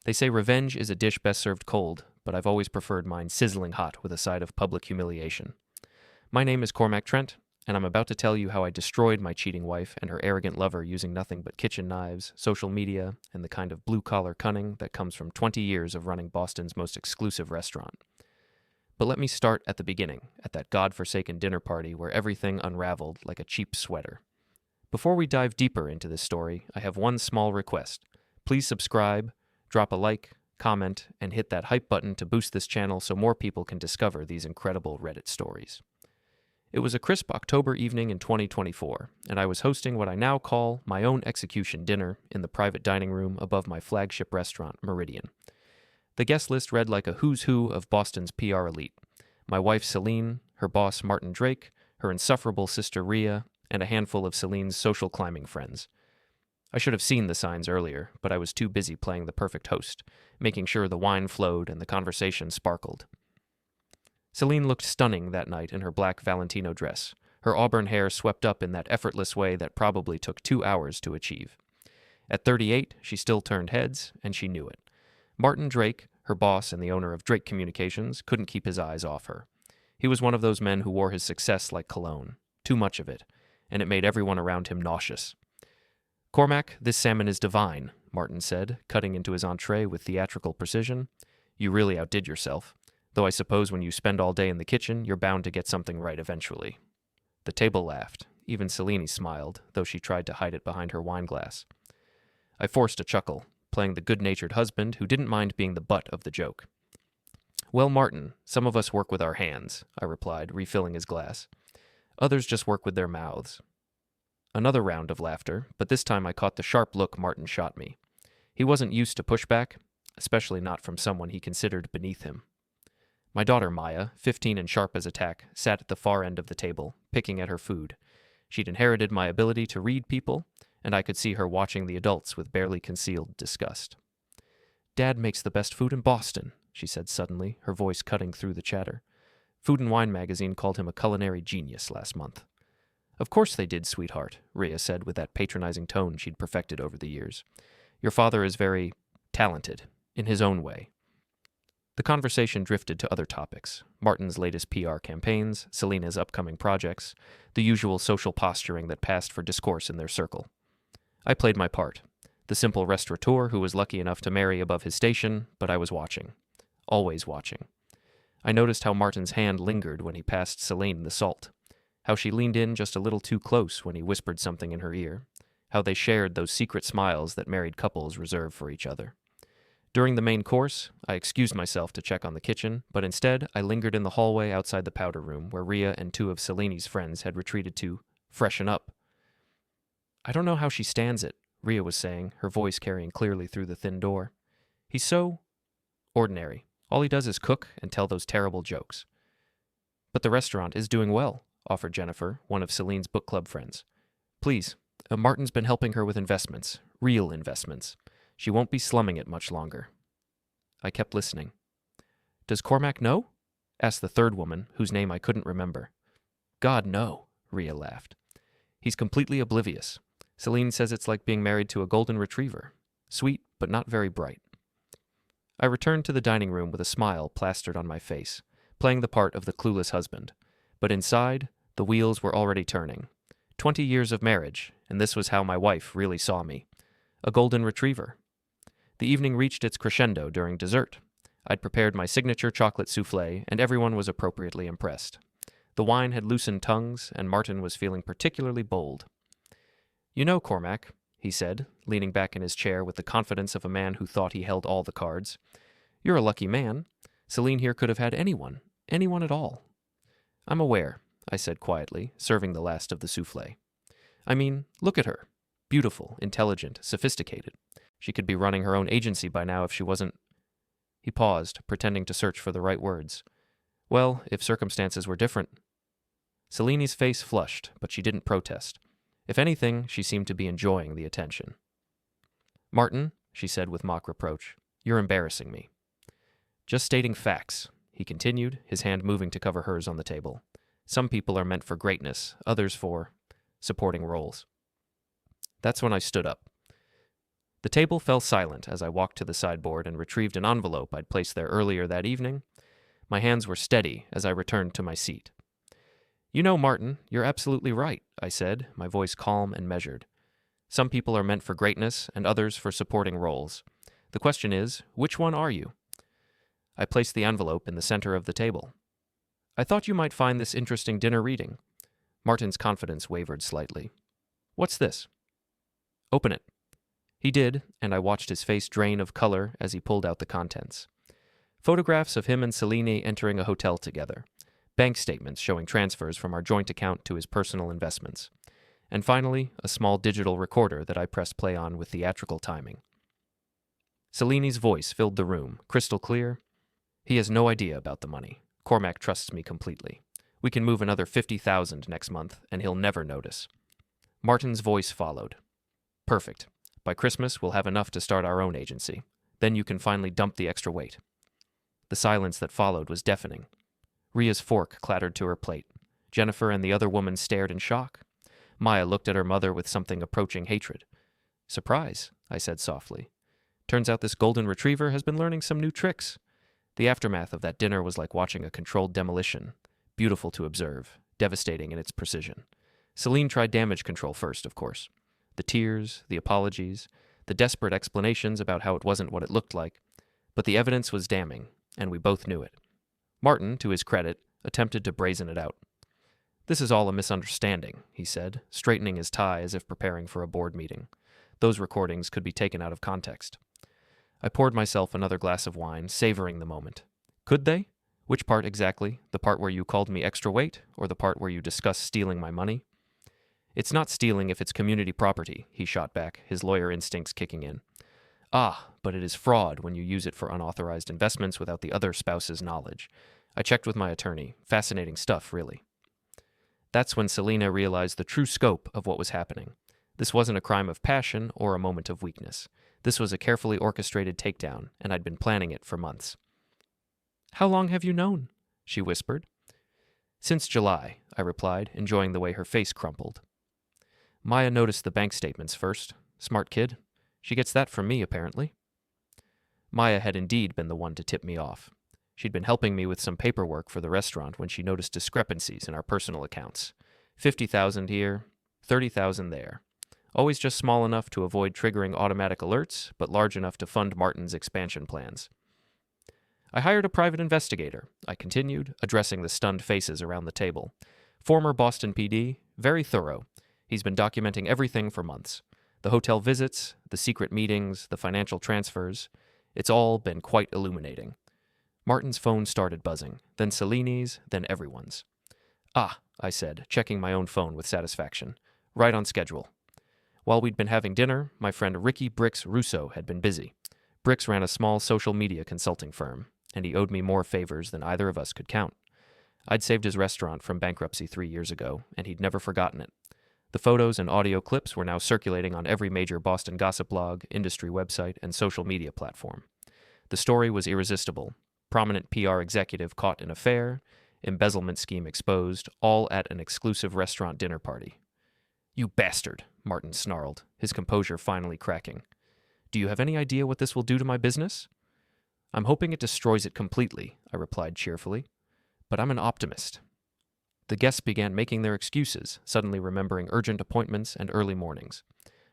They say revenge is a dish best served cold, but I've always preferred mine sizzling hot with a side of public humiliation. My name is Cormac Trent, and I'm about to tell you how I destroyed my cheating wife and her arrogant lover using nothing but kitchen knives, social media, and the kind of blue-collar cunning that comes from 20 years of running Boston's most exclusive restaurant. But let me start at the beginning, at that godforsaken dinner party where everything unraveled like a cheap sweater. Before we dive deeper into this story, I have one small request. Please subscribe, drop a like, comment, and hit that hype button to boost this channel so more people can discover these incredible Reddit stories. It was a crisp October evening in 2024, and I was hosting what I now call my own execution dinner in the private dining room above my flagship restaurant, Meridian. The guest list read like a who's who of Boston's PR elite. My wife Selene, her boss Martin Drake, her insufferable sister Rhea, and a handful of Selene's social climbing friends. I should have seen the signs earlier, but I was too busy playing the perfect host, making sure the wine flowed and the conversation sparkled. Selene looked stunning that night in her black Valentino dress, her auburn hair swept up in that effortless way that probably took 2 hours to achieve. At 38, she still turned heads, and she knew it. Martin Drake, her boss and the owner of Drake Communications, couldn't keep his eyes off her. He was one of those men who wore his success like cologne, too much of it, and it made everyone around him nauseous. "Cormac, this salmon is divine," Martin said, cutting into his entree with theatrical precision. "You really outdid yourself. Though I suppose when you spend all day in the kitchen, you're bound to get something right eventually." The table laughed. Even Selene smiled, though she tried to hide it behind her wine glass. I forced a chuckle, playing the good-natured husband who didn't mind being the butt of the joke. "Well, Martin, some of us work with our hands," I replied, refilling his glass. "Others just work with their mouths." Another round of laughter, but this time I caught the sharp look Martin shot me. He wasn't used to pushback, especially not from someone he considered beneath him. My daughter Maya, 15 and sharp as a tack, sat at the far end of the table, picking at her food. She'd inherited my ability to read people, and I could see her watching the adults with barely concealed disgust. "Dad makes the best food in Boston," she said suddenly, her voice cutting through the chatter. Food and Wine magazine called him a culinary genius last month. "Of course they did, sweetheart," Rhea said with that patronizing tone she'd perfected over the years. "Your father is very talented, in his own way." The conversation drifted to other topics, Martin's latest PR campaigns, Selene's upcoming projects, the usual social posturing that passed for discourse in their circle. I played my part, the simple restaurateur who was lucky enough to marry above his station, but I was watching. Always watching. I noticed how Martin's hand lingered when he passed Selene the salt, how she leaned in just a little too close when he whispered something in her ear, how they shared those secret smiles that married couples reserve for each other. During the main course, I excused myself to check on the kitchen, but instead I lingered in the hallway outside the powder room where Rhea and 2 of Selene's friends had retreated to freshen up. "I don't know how she stands it," Rhea was saying, her voice carrying clearly through the thin door. "He's so ordinary. All he does is cook and tell those terrible jokes." "But the restaurant is doing well," offered Jennifer, one of Selene's book club friends. "Please, Martin's been helping her with investments, real investments. She won't be slumming it much longer." I kept listening. "Does Cormac know?" asked the third woman, whose name I couldn't remember. "God, no," Rhea laughed. "He's completely oblivious. Selene says it's like being married to a golden retriever. Sweet, but not very bright." I returned to the dining room with a smile plastered on my face, playing the part of the clueless husband. But inside, the wheels were already turning. 20 years of marriage, and this was how my wife really saw me. A golden retriever. The evening reached its crescendo during dessert. I'd prepared my signature chocolate souffle, and everyone was appropriately impressed. The wine had loosened tongues, and Martin was feeling particularly bold. "You know, Cormac," he said, leaning back in his chair with the confidence of a man who thought he held all the cards, "you're a lucky man. Selene here could have had anyone at all." "I'm aware," I said quietly, serving the last of the souffle. "I mean, look at her. Beautiful, intelligent, sophisticated. She could be running her own agency by now if she wasn't—" He paused, pretending to search for the right words. "Well, if circumstances were different." Selene's face flushed, but she didn't protest. If anything, she seemed to be enjoying the attention. "Martin," she said with mock reproach, "you're embarrassing me." "Just stating facts," he continued, his hand moving to cover hers on the table. "Some people are meant for greatness, others for supporting roles." That's when I stood up. The table fell silent as I walked to the sideboard and retrieved an envelope I'd placed there earlier that evening. My hands were steady as I returned to my seat. "You know, Martin, you're absolutely right," I said, my voice calm and measured. "Some people are meant for greatness and others for supporting roles. The question is, which one are you?" I placed the envelope in the center of the table. "I thought you might find this interesting dinner reading." Martin's confidence wavered slightly. "What's this?" "Open it." He did, and I watched his face drain of color as he pulled out the contents. Photographs of him and Selene entering a hotel together. Bank statements showing transfers from our joint account to his personal investments. And finally, a small digital recorder that I pressed play on with theatrical timing. Selene's voice filled the room, crystal clear. "He has no idea about the money. Cormac trusts me completely. We can move another 50,000 next month, and he'll never notice." Martin's voice followed. "Perfect. By Christmas, we'll have enough to start our own agency. Then you can finally dump the extra weight." The silence that followed was deafening. Ria's fork clattered to her plate. Jennifer and the other woman stared in shock. Maya looked at her mother with something approaching hatred. "Surprise," I said softly. "Turns out this golden retriever has been learning some new tricks." The aftermath of that dinner was like watching a controlled demolition. Beautiful to observe, devastating in its precision. Selene tried damage control first, of course. The tears, the apologies, the desperate explanations about how it wasn't what it looked like. But the evidence was damning, and we both knew it. Martin, to his credit, attempted to brazen it out. "This is all a misunderstanding," he said, straightening his tie as if preparing for a board meeting. Those recordings could be taken out of context. I poured myself another glass of wine, savoring the moment. Could they? Which part exactly? The part where you called me extra weight, or the part where you discussed stealing my money? "It's not stealing if it's community property," he shot back, his lawyer instincts kicking in. "Ah, but it is fraud when you use it for unauthorized investments without the other spouse's knowledge. I checked with my attorney. Fascinating stuff, really." That's when Selene realized the true scope of what was happening. This wasn't a crime of passion or a moment of weakness. This was a carefully orchestrated takedown, and I'd been planning it for months. "How long have you known?" she whispered. "Since July," I replied, enjoying the way her face crumpled. Maya noticed the bank statements first. Smart kid. She gets that from me, apparently. Maya had indeed been the one to tip me off. She'd been helping me with some paperwork for the restaurant when she noticed discrepancies in our personal accounts. 50,000 here, 30,000 there. Always just small enough to avoid triggering automatic alerts, but large enough to fund Martin's expansion plans. "I hired a private investigator," I continued, addressing the stunned faces around the table. "Former Boston PD, very thorough. He's been documenting everything for months. The hotel visits, the secret meetings, the financial transfers. It's all been quite illuminating." Martin's phone started buzzing, then Selene's, then everyone's. "Ah," I said, checking my own phone with satisfaction. "Right on schedule." While we'd been having dinner, my friend Ricky Bricks Russo had been busy. Bricks ran a small social media consulting firm, and he owed me more favors than either of us could count. I'd saved his restaurant from bankruptcy 3 years ago, and he'd never forgotten it. The photos and audio clips were now circulating on every major Boston gossip blog, industry website, and social media platform. The story was irresistible. Prominent PR executive caught in affair, embezzlement scheme exposed, all at an exclusive restaurant dinner party. "You bastard," Martin snarled, his composure finally cracking. "Do you have any idea what this will do to my business?" "I'm hoping it destroys it completely," I replied cheerfully. "But I'm an optimist." The guests began making their excuses, suddenly remembering urgent appointments and early mornings.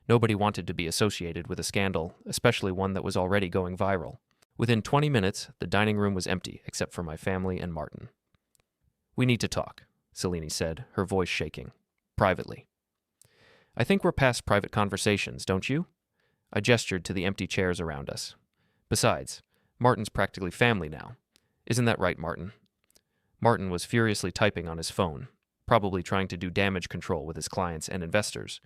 Nobody wanted to be associated with a scandal, especially one that was already going viral. Within 20 minutes, the dining room was empty, except for my family and Martin. "We need to talk," Selene said, her voice shaking. "Privately." "I think we're past private conversations, don't you?" I gestured to the empty chairs around us. "Besides, Martin's practically family now. Isn't that right, Martin?" Martin was furiously typing on his phone, probably trying to do damage control with his clients and investors.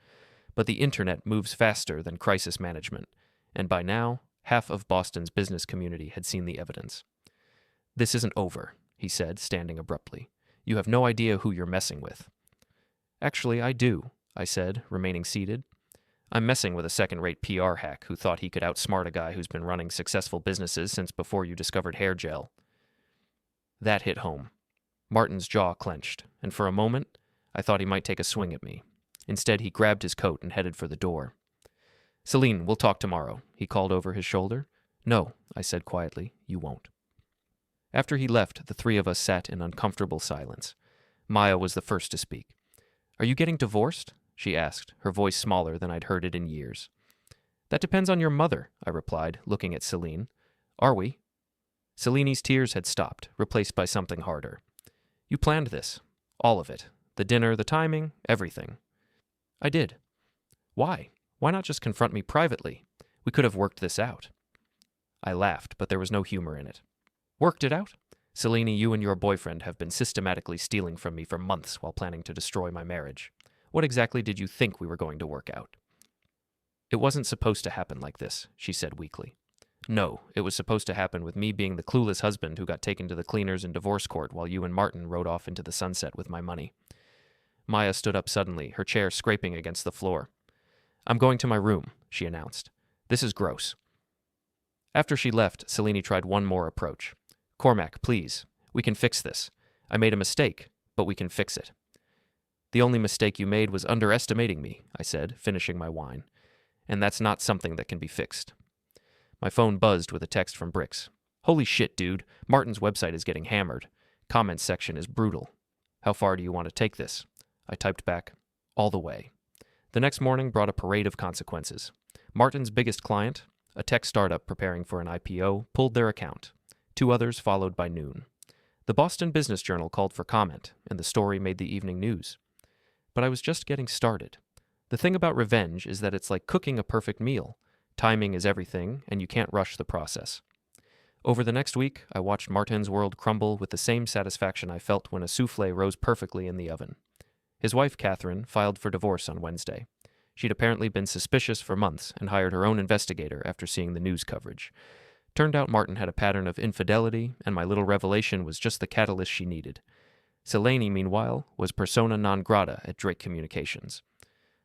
But the internet moves faster than crisis management, and by now, half of Boston's business community had seen the evidence. "This isn't over," he said, standing abruptly. "You have no idea who you're messing with." "Actually, I do," I said, remaining seated. "I'm messing with a second-rate PR hack who thought he could outsmart a guy who's been running successful businesses since before you discovered hair gel." That hit home. Martin's jaw clenched, and for a moment, I thought he might take a swing at me. Instead, he grabbed his coat and headed for the door. Selene, we'll talk tomorrow, he called over his shoulder. No, I said quietly, you won't. After he left, the three of us sat in uncomfortable silence. Maya was the first to speak. Are you getting divorced? She asked, her voice smaller than I'd heard it in years. That depends on your mother, I replied, looking at Selene. Are we? Selene's tears had stopped, replaced by something harder. You planned this. All of it. The dinner, the timing, everything. I did. Why? Why not just confront me privately? We could have worked this out. I laughed, but there was no humor in it. Worked it out? Selene, you and your boyfriend have been systematically stealing from me for months while planning to destroy my marriage. What exactly did you think we were going to work out? It wasn't supposed to happen like this, she said weakly. No, it was supposed to happen with me being the clueless husband who got taken to the cleaners in divorce court while you and Martin rode off into the sunset with my money. Maya stood up suddenly, her chair scraping against the floor. I'm going to my room, she announced. This is gross. After she left, Selene tried one more approach. Cormac, please. We can fix this. I made a mistake, but we can fix it. The only mistake you made was underestimating me, I said, finishing my wine. And that's not something that can be fixed. My phone buzzed with a text from Brix. Holy shit, dude. Martin's website is getting hammered. Comments section is brutal. How far do you want to take this? I typed back, all the way. The next morning brought a parade of consequences. Martin's biggest client, a tech startup preparing for an IPO, pulled their account. 2 others followed by noon. The Boston Business Journal called for comment, and the story made the evening news. But I was just getting started. The thing about revenge is that it's like cooking a perfect meal. Timing is everything, and you can't rush the process. Over the next week, I watched Martin's world crumble with the same satisfaction I felt when a souffle rose perfectly in the oven. His wife, Catherine, filed for divorce on Wednesday. She'd apparently been suspicious for months and hired her own investigator after seeing the news coverage. Turned out Martin had a pattern of infidelity, and my little revelation was just the catalyst she needed. Selene, meanwhile, was persona non grata at Drake Communications.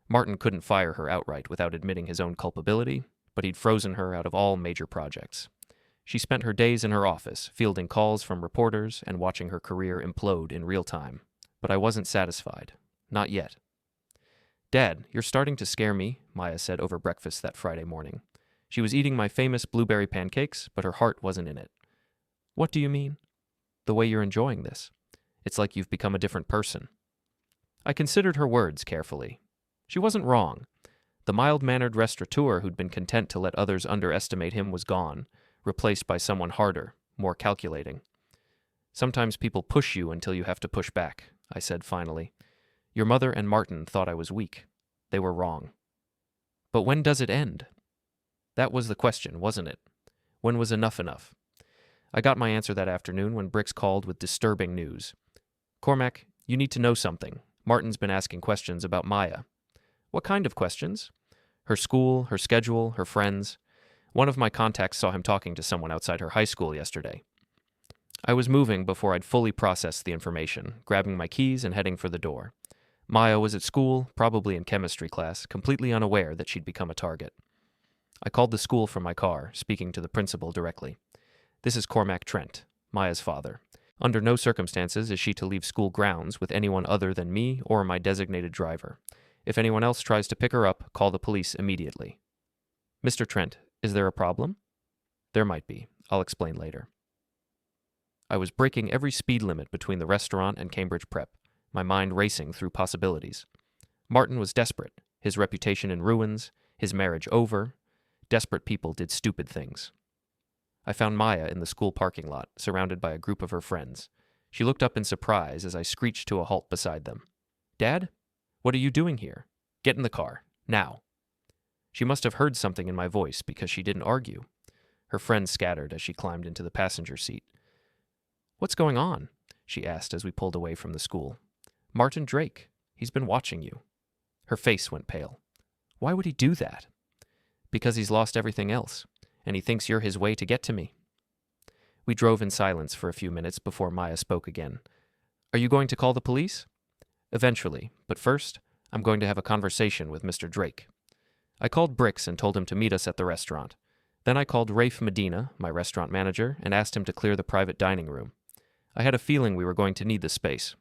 Martin couldn't fire her outright without admitting his own culpability, but he'd frozen her out of all major projects. She spent her days in her office, fielding calls from reporters and watching her career implode in real time. But I wasn't satisfied. Not yet. Dad, you're starting to scare me, Maya said over breakfast that Friday morning. She was eating my famous blueberry pancakes, but her heart wasn't in it. What do you mean? The way you're enjoying this. It's like you've become a different person. I considered her words carefully. She wasn't wrong. The mild-mannered restaurateur who'd been content to let others underestimate him was gone, replaced by someone harder, more calculating. Sometimes people push you until you have to push back, I said finally. Your mother and Martin thought I was weak. They were wrong. But when does it end? That was the question, wasn't it? When was enough enough? I got my answer that afternoon when Brix called with disturbing news. Cormac, you need to know something. Martin's been asking questions about Maya. What kind of questions? Her school, her schedule, her friends. One of my contacts saw him talking to someone outside her high school yesterday. I was moving before I'd fully processed the information, grabbing my keys and heading for the door. Maya was at school, probably in chemistry class, completely unaware that she'd become a target. I called the school from my car, speaking to the principal directly. This is Cormac Trent, Maya's father. Under no circumstances is she to leave school grounds with anyone other than me or my designated driver. If anyone else tries to pick her up, call the police immediately. Mr. Trent, is there a problem? There might be. I'll explain later. I was breaking every speed limit between the restaurant and Cambridge Prep, my mind racing through possibilities. Martin was desperate, his reputation in ruins, his marriage over. Desperate people did stupid things. I found Maya in the school parking lot, surrounded by a group of her friends. She looked up in surprise as I screeched to a halt beside them. Dad? What are you doing here? Get in the car. Now. She must have heard something in my voice because she didn't argue. Her friends scattered as she climbed into the passenger seat. What's going on? She asked as we pulled away from the school. Martin Drake. He's been watching you. Her face went pale. Why would he do that? Because he's lost everything else, and he thinks you're his way to get to me. We drove in silence for a few minutes before Maya spoke again. Are you going to call the police? Eventually, but first, I'm going to have a conversation with Mr. Drake. I called Brix and told him to meet us at the restaurant. Then I called Rafe Medina, my restaurant manager, and asked him to clear the private dining room. I had a feeling we were going to need the space.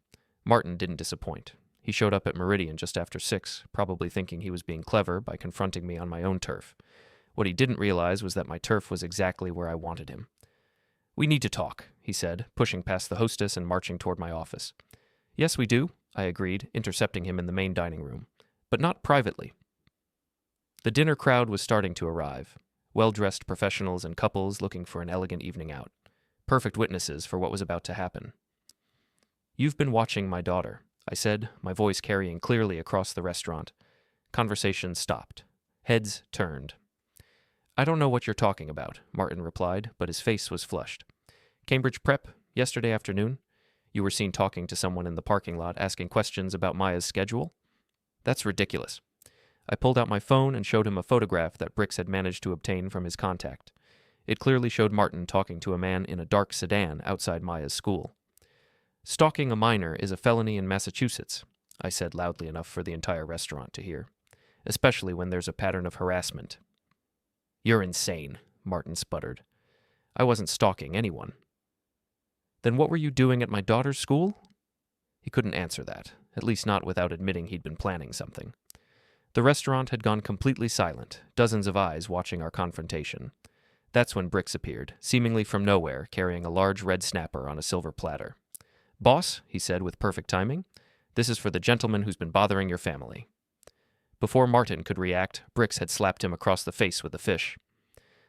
Martin didn't disappoint. He showed up at Meridian just after 6, probably thinking he was being clever by confronting me on my own turf. What he didn't realize was that my turf was exactly where I wanted him. "We need to talk," he said, pushing past the hostess and marching toward my office. "Yes, we do," I agreed, intercepting him in the main dining room. "But not privately." The dinner crowd was starting to arrive. Well-dressed professionals and couples looking for an elegant evening out. Perfect witnesses for what was about to happen. "You've been watching my daughter," I said, my voice carrying clearly across the restaurant. Conversation stopped. Heads turned. "I don't know what you're talking about," Martin replied, but his face was flushed. "Cambridge Prep, yesterday afternoon? You were seen talking to someone in the parking lot asking questions about Maya's schedule? That's ridiculous." I pulled out my phone and showed him a photograph that Brix had managed to obtain from his contact. It clearly showed Martin talking to a man in a dark sedan outside Maya's school. "Stalking a minor is a felony in Massachusetts," I said loudly enough for the entire restaurant to hear, "especially when there's a pattern of harassment." "You're insane," Martin sputtered. "I wasn't stalking anyone." "Then what were you doing at my daughter's school?" He couldn't answer that, at least not without admitting he'd been planning something. The restaurant had gone completely silent, dozens of eyes watching our confrontation. That's when Brix appeared, seemingly from nowhere, carrying a large red snapper on a silver platter. "Boss," he said with perfect timing, "this is for the gentleman who's been bothering your family." Before Martin could react, Brix had slapped him across the face with the fish.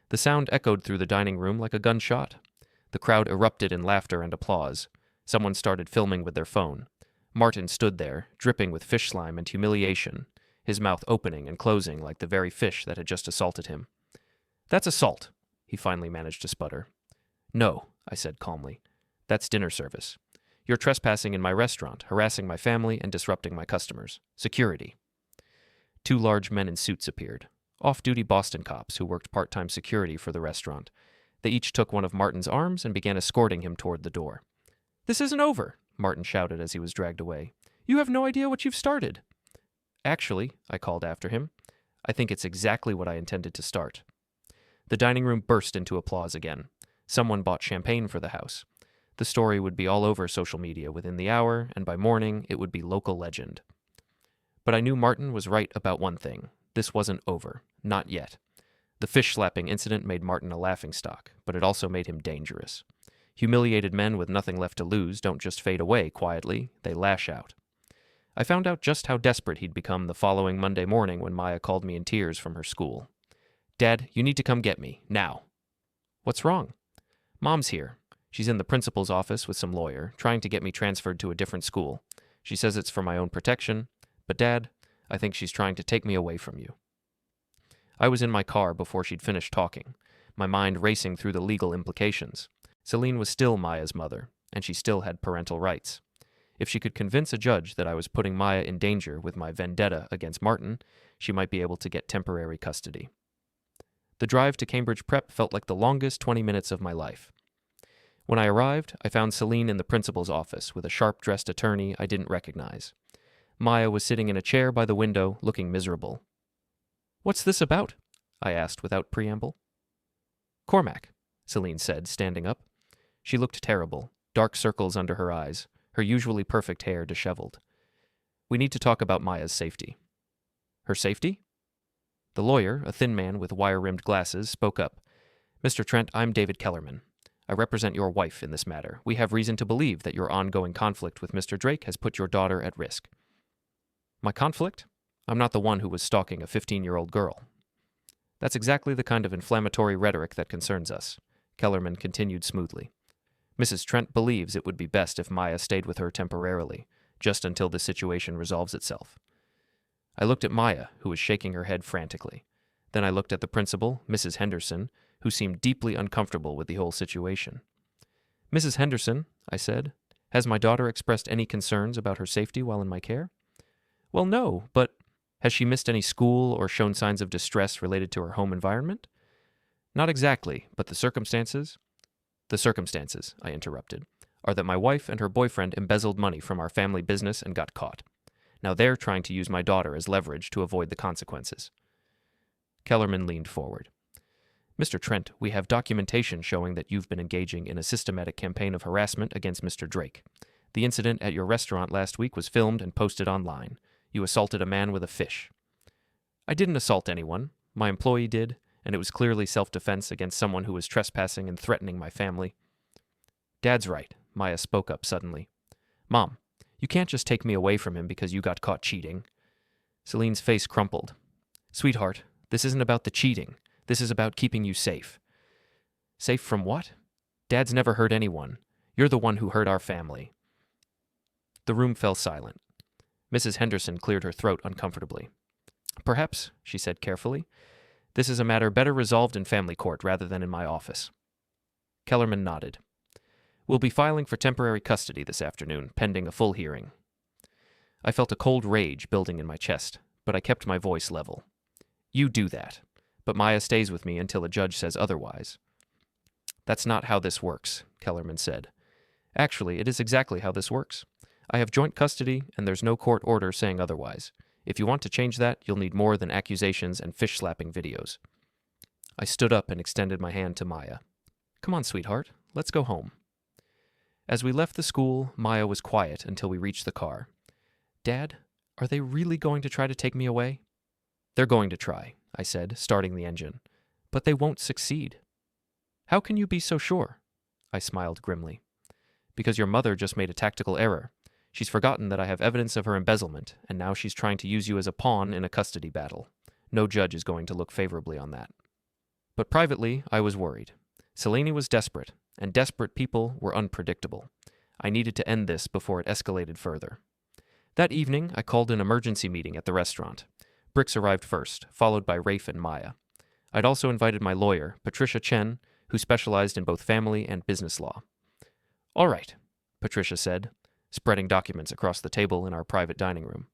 The sound echoed through the dining room like a gunshot. The crowd erupted in laughter and applause. Someone started filming with their phone. Martin stood there, dripping with fish slime and humiliation, his mouth opening and closing like the very fish that had just assaulted him. "That's assault," he finally managed to sputter. "No," I said calmly. "That's dinner service. You're trespassing in my restaurant, harassing my family, and disrupting my customers. Security." 2 large men in suits appeared, off-duty Boston cops who worked part-time security for the restaurant. They each took one of Martin's arms and began escorting him toward the door. "This isn't over," Martin shouted as he was dragged away. "You have no idea what you've started." "Actually," I called after him, "I think it's exactly what I intended to start." The dining room burst into applause again. Someone bought champagne for the house. The story would be all over social media within the hour, and by morning it would be local legend. But I knew Martin was right about one thing. This wasn't over. Not yet. The fish-slapping incident made Martin a laughingstock, but it also made him dangerous. Humiliated men with nothing left to lose don't just fade away quietly, they lash out. I found out just how desperate he'd become the following Monday morning when Maya called me in tears from her school. "Dad, you need to come get me, now." "What's wrong?" "Mom's here. She's in the principal's office with some lawyer, trying to get me transferred to a different school. She says it's for my own protection, but Dad, I think she's trying to take me away from you." I was in my car before she'd finished talking, my mind racing through the legal implications. Selene was still Maya's mother, and she still had parental rights. If she could convince a judge that I was putting Maya in danger with my vendetta against Martin, she might be able to get temporary custody. The drive to Cambridge Prep felt like the longest 20 minutes of my life. When I arrived, I found Selene in the principal's office with a sharp-dressed attorney I didn't recognize. Maya was sitting in a chair by the window, looking miserable. "What's this about?" I asked without preamble. "Cormac," Selene said, standing up. She looked terrible, dark circles under her eyes, her usually perfect hair disheveled. "We need to talk about Maya's safety." "Her safety?" The lawyer, a thin man with wire-rimmed glasses, spoke up. "Mr. Trent, I'm David Kellerman. I represent your wife in this matter. We have reason to believe that your ongoing conflict with Mr. Drake has put your daughter at risk." "My conflict? I'm not the one who was stalking a 15-year-old girl." "That's exactly the kind of inflammatory rhetoric that concerns us," Kellerman continued smoothly. "Mrs. Trent believes it would be best if Maya stayed with her temporarily, just until the situation resolves itself." I looked at Maya, who was shaking her head frantically. Then I looked at the principal, Mrs. Henderson, who seemed deeply uncomfortable with the whole situation. "Mrs. Henderson," I said, "has my daughter expressed any concerns about her safety while in my care?" "Well, no, but has she missed any school or shown signs of distress related to her home environment?" "Not exactly, but the circumstances?" "The circumstances," I interrupted, "are that my wife and her boyfriend embezzled money from our family business and got caught. Now they're trying to use my daughter as leverage to avoid the consequences." Kellerman leaned forward. "Mr. Trent, we have documentation showing that you've been engaging in a systematic campaign of harassment against Mr. Drake. The incident at your restaurant last week was filmed and posted online. You assaulted a man with a fish." "I didn't assault anyone. My employee did, and it was clearly self-defense against someone who was trespassing and threatening my family." "Dad's right," Maya spoke up suddenly. "Mom, you can't just take me away from him because you got caught cheating." Selene's face crumpled. "Sweetheart, this isn't about the cheating. This is about keeping you safe." "Safe from what? Dad's never hurt anyone. You're the one who hurt our family." The room fell silent. Mrs. Henderson cleared her throat uncomfortably. "Perhaps," she said carefully, "this is a matter better resolved in family court rather than in my office." Kellerman nodded. "We'll be filing for temporary custody this afternoon, pending a full hearing." I felt a cold rage building in my chest, but I kept my voice level. "You do that, but Maya stays with me until a judge says otherwise." "That's not how this works," Kellerman said. "Actually, it is exactly how this works. I have joint custody, and there's no court order saying otherwise. If you want to change that, you'll need more than accusations and fish-slapping videos." I stood up and extended my hand to Maya. "Come on, sweetheart, let's go home." As we left the school, Maya was quiet until we reached the car. "Dad, are they really going to try to take me away?" "They're going to try," I said, starting the engine. "But they won't succeed." "How can you be so sure?" I smiled grimly. "Because your mother just made a tactical error. She's forgotten that I have evidence of her embezzlement, and now she's trying to use you as a pawn in a custody battle. No judge is going to look favorably on that." But privately, I was worried. Selene was desperate, and desperate people were unpredictable. I needed to end this before it escalated further. That evening, I called an emergency meeting at the restaurant. Bricks arrived first, followed by Rafe and Maya. I'd also invited my lawyer, Patricia Chen, who specialized in both family and business law. "All right," Patricia said, spreading documents across the table in our private dining room.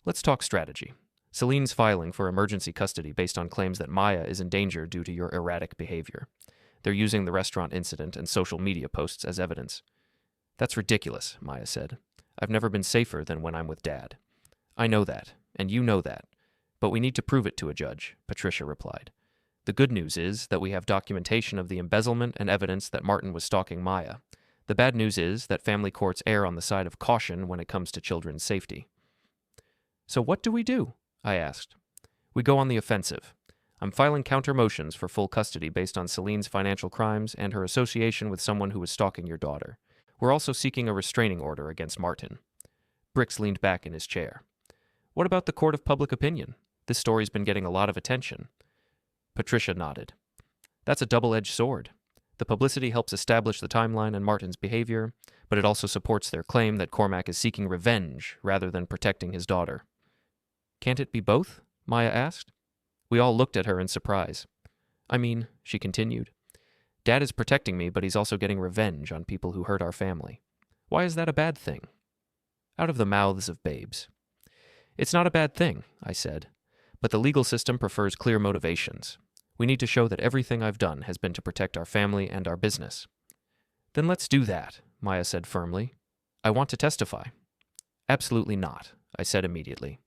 "Let's talk strategy. Selene's filing for emergency custody based on claims that Maya is in danger due to your erratic behavior. They're using the restaurant incident and social media posts as evidence." "That's ridiculous," Maya said. "I've never been safer than when I'm with Dad." "I know that, and you know that. But we need to prove it to a judge," Patricia replied. "The good news is that we have documentation of the embezzlement and evidence that Martin was stalking Maya. The bad news is that family courts err on the side of caution when it comes to children's safety." "So what do we do?" I asked. "We go on the offensive. I'm filing counter motions for full custody based on Selene's financial crimes and her association with someone who was stalking your daughter. We're also seeking a restraining order against Martin." Bricks leaned back in his chair. "What about the court of public opinion? This story's been getting a lot of attention." Patricia nodded. "That's a double-edged sword. The publicity helps establish the timeline and Martin's behavior, but it also supports their claim that Cormac is seeking revenge rather than protecting his daughter." "Can't it be both?" Maya asked. We all looked at her in surprise. "I mean," she continued, "Dad is protecting me, but he's also getting revenge on people who hurt our family. Why is that a bad thing?" Out of the mouths of babes. "It's not a bad thing," I said, "but the legal system prefers clear motivations. We need to show that everything I've done has been to protect our family and our business." "Then let's do that," Maya said firmly. "I want to testify." "Absolutely not," I said immediately.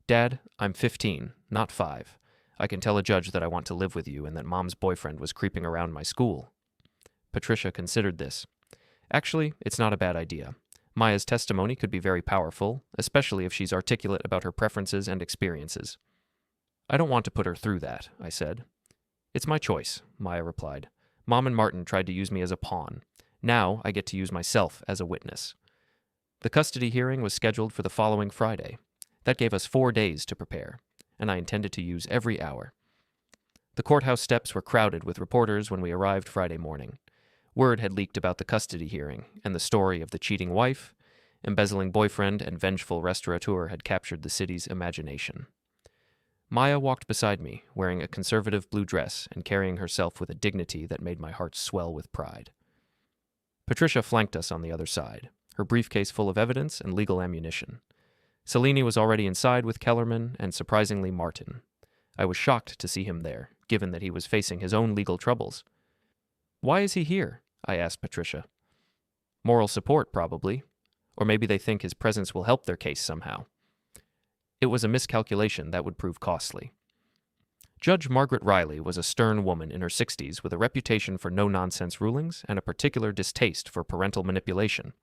"Dad, I'm 15, not 5. I can tell a judge that I want to live with you and that Mom's boyfriend was creeping around my school." Patricia considered this. "Actually, it's not a bad idea. Maya's testimony could be very powerful, especially if she's articulate about her preferences and experiences." "I don't want to put her through that," I said. "It's my choice," Maya replied. "Mom and Martin tried to use me as a pawn. Now I get to use myself as a witness." The custody hearing was scheduled for the following Friday. That gave us 4 days to prepare, and I intended to use every hour. The courthouse steps were crowded with reporters when we arrived Friday morning. Word had leaked about the custody hearing, and the story of the cheating wife, embezzling boyfriend, and vengeful restaurateur had captured the city's imagination. Maya walked beside me, wearing a conservative blue dress and carrying herself with a dignity that made my heart swell with pride. Patricia flanked us on the other side, her briefcase full of evidence and legal ammunition. Selene was already inside with Kellerman and, surprisingly, Martin. I was shocked to see him there, given that he was facing his own legal troubles. "Why is he here?" I asked Patricia. "Moral support, probably. Or maybe they think his presence will help their case somehow." It was a miscalculation that would prove costly. Judge Margaret Riley was a stern woman in her 60s with a reputation for no-nonsense rulings and a particular distaste for parental manipulation.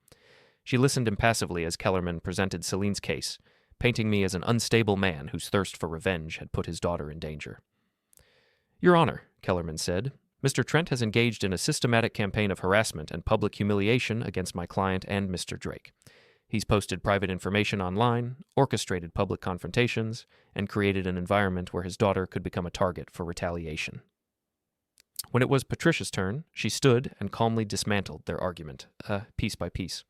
She listened impassively as Kellerman presented Selene's case, painting me as an unstable man whose thirst for revenge had put his daughter in danger. Your Honor, Kellerman said, Mr. Trent has engaged in a systematic campaign of harassment and public humiliation against my client and Mr. Drake. He's posted private information online, orchestrated public confrontations, and created an environment where his daughter could become a target for retaliation. When it was Patricia's turn, she stood and calmly dismantled their argument, piece by piece.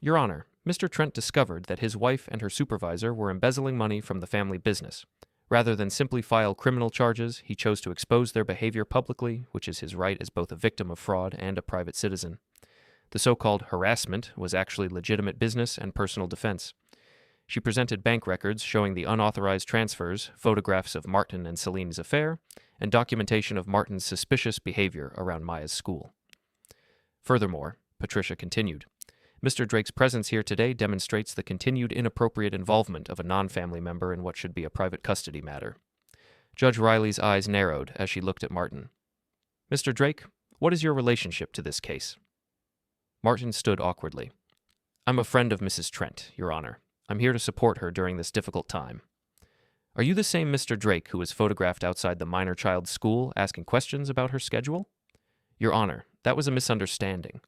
Your Honor, Mr. Trent discovered that his wife and her supervisor were embezzling money from the family business. Rather than simply file criminal charges, he chose to expose their behavior publicly, which is his right as both a victim of fraud and a private citizen. The so-called harassment was actually legitimate business and personal defense. She presented bank records showing the unauthorized transfers, photographs of Martin and Selene's affair, and documentation of Martin's suspicious behavior around Maya's school. Furthermore, Patricia continued, Mr. Drake's presence here today demonstrates the continued inappropriate involvement of a non-family member in what should be a private custody matter. Judge Riley's eyes narrowed as she looked at Martin. Mr. Drake, what is your relationship to this case? Martin stood awkwardly. I'm a friend of Mrs. Trent, Your Honor. I'm here to support her during this difficult time. Are you the same Mr. Drake who was photographed outside the minor child's school asking questions about her schedule? Your Honor, that was a misunderstanding.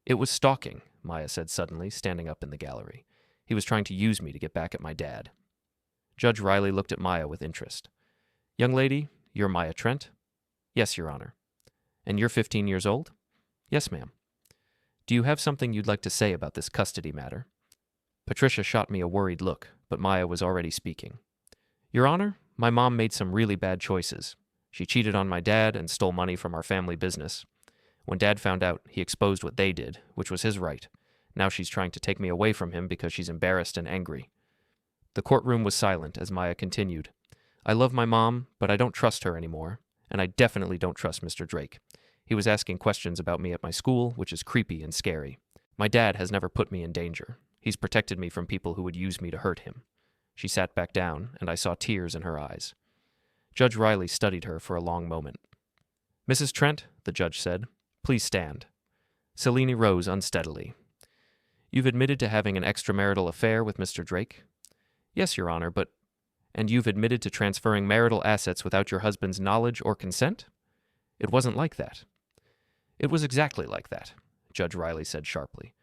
It was stalking, Maya said suddenly, standing up in the gallery. He was trying to use me to get back at my dad. Judge Riley looked at Maya with interest. Young lady, you're Maya Trent? Yes, Your Honor. And you're 15 years old? Yes, ma'am. Do you have something you'd like to say about this custody matter? Patricia shot me a worried look, but Maya was already speaking. Your Honor, my mom made some really bad choices. She cheated on my dad and stole money from our family business. When Dad found out, he exposed what they did, which was his right. Now she's trying to take me away from him because she's embarrassed and angry. The courtroom was silent as Maya continued. I love my mom, but I don't trust her anymore, and I definitely don't trust Mr. Drake. He was asking questions about me at my school, which is creepy and scary. My dad has never put me in danger. He's protected me from people who would use me to hurt him. She sat back down, and I saw tears in her eyes. Judge Riley studied her for a long moment. Mrs. Trent, the judge said, please stand. Selene rose unsteadily. You've admitted to having an extramarital affair with Mr. Drake? Yes, Your Honor, but... And you've admitted to transferring marital assets without your husband's knowledge or consent? It wasn't like that. It was exactly like that, Judge Riley said sharply.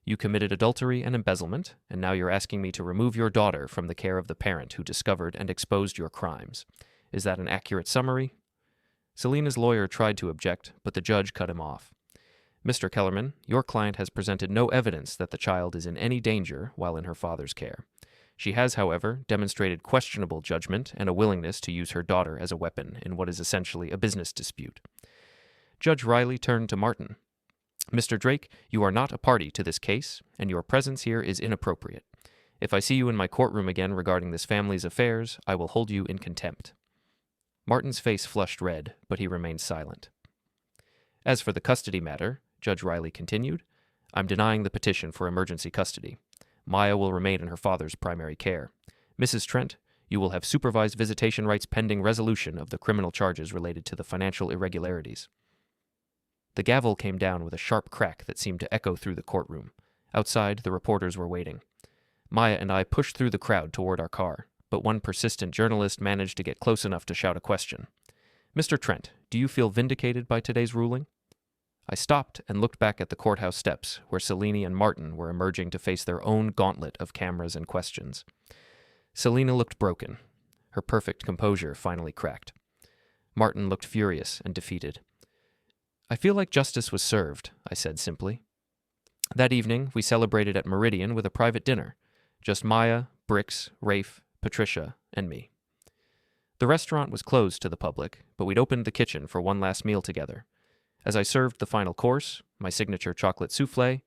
You committed adultery and embezzlement, and now you're asking me to remove your daughter from the care of the parent who discovered and exposed your crimes. Is that an accurate summary? Selene's lawyer tried to object, but the judge cut him off. Mr. Kellerman, your client has presented no evidence that the child is in any danger while in her father's care. She has, however, demonstrated questionable judgment and a willingness to use her daughter as a weapon in what is essentially a business dispute. Judge Riley turned to Martin. Mr. Drake, you are not a party to this case, and your presence here is inappropriate. If I see you in my courtroom again regarding this family's affairs, I will hold you in contempt. Martin's face flushed red, but he remained silent. As for the custody matter, Judge Riley continued, I'm denying the petition for emergency custody. Maya will remain in her father's primary care. Mrs. Trent, you will have supervised visitation rights pending resolution of the criminal charges related to the financial irregularities. The gavel came down with a sharp crack that seemed to echo through the courtroom. Outside, the reporters were waiting. Maya and I pushed through the crowd toward our car, but one persistent journalist managed to get close enough to shout a question. Mr. Trent, do you feel vindicated by today's ruling? I stopped and looked back at the courthouse steps, where Selene and Martin were emerging to face their own gauntlet of cameras and questions. Selene looked broken. Her perfect composure finally cracked. Martin looked furious and defeated. I feel like justice was served, I said simply. That evening, we celebrated at Meridian with a private dinner. Just Maya, Brix, Rafe, Patricia, and me. The restaurant was closed to the public, but we'd opened the kitchen for one last meal together. As I served the final course, my signature chocolate souffle,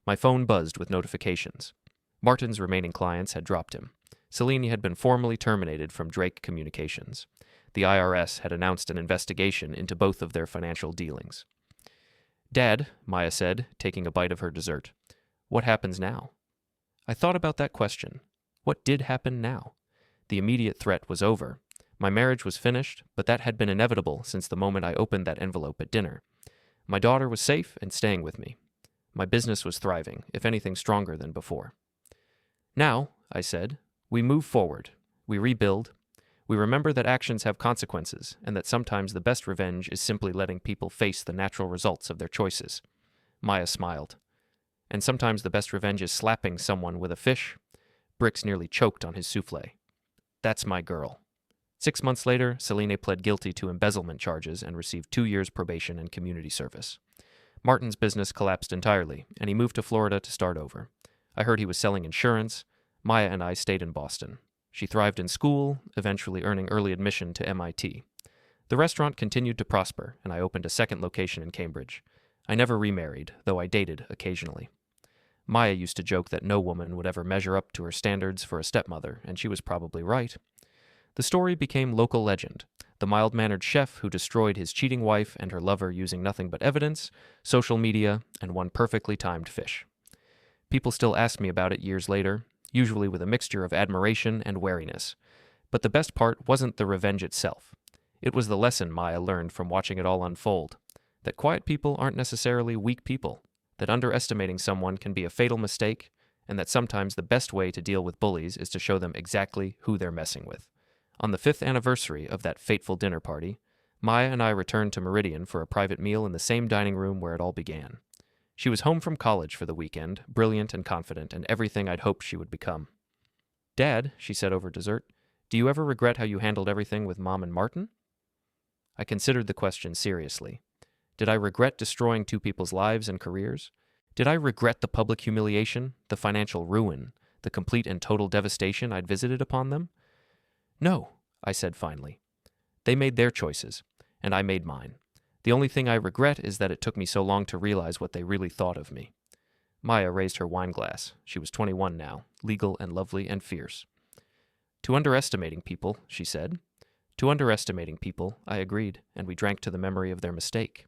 my phone buzzed with notifications. Martin's remaining clients had dropped him. Selene had been formally terminated from Drake Communications. The IRS had announced an investigation into both of their financial dealings. Dad, Maya said, taking a bite of her dessert, what happens now? I thought about that question. What did happen now? The immediate threat was over. My marriage was finished, but that had been inevitable since the moment I opened that envelope at dinner. My daughter was safe and staying with me. My business was thriving, if anything stronger than before. Now, I said, we move forward. We rebuild. We remember that actions have consequences, and that sometimes the best revenge is simply letting people face the natural results of their choices. Maya smiled. And sometimes the best revenge is slapping someone with a fish. Brix nearly choked on his souffle. That's my girl. 6 months later, Selene pled guilty to embezzlement charges and received 2 years probation and community service. Martin's business collapsed entirely, and he moved to Florida to start over. I heard he was selling insurance. Maya and I stayed in Boston. She thrived in school, eventually earning early admission to MIT. The restaurant continued to prosper, and I opened a second location in Cambridge. I never remarried, though I dated occasionally. Maya used to joke that no woman would ever measure up to her standards for a stepmother, and she was probably right. The story became local legend. The mild-mannered chef who destroyed his cheating wife and her lover using nothing but evidence, social media, and one perfectly timed fish. People still ask me about it years later, usually with a mixture of admiration and wariness. But the best part wasn't the revenge itself. It was the lesson Maya learned from watching it all unfold, that quiet people aren't necessarily weak people, that underestimating someone can be a fatal mistake, and that sometimes the best way to deal with bullies is to show them exactly who they're messing with. On the 5th anniversary of that fateful dinner party, Maya and I returned to Meridian for a private meal in the same dining room where it all began. She was home from college for the weekend, brilliant and confident, and everything I'd hoped she would become. "Dad," she said over dessert, "do you ever regret how you handled everything with Mom and Martin?" I considered the question seriously. Did I regret destroying 2 people's lives and careers? Did I regret the public humiliation, the financial ruin, the complete and total devastation I'd visited upon them? No, I said finally. They made their choices, and I made mine. The only thing I regret is that it took me so long to realize what they really thought of me. Maya raised her wine glass. She was 21 now, legal and lovely and fierce. "To underestimating people," she said. "To underestimating people," I agreed, and we drank to the memory of their mistake.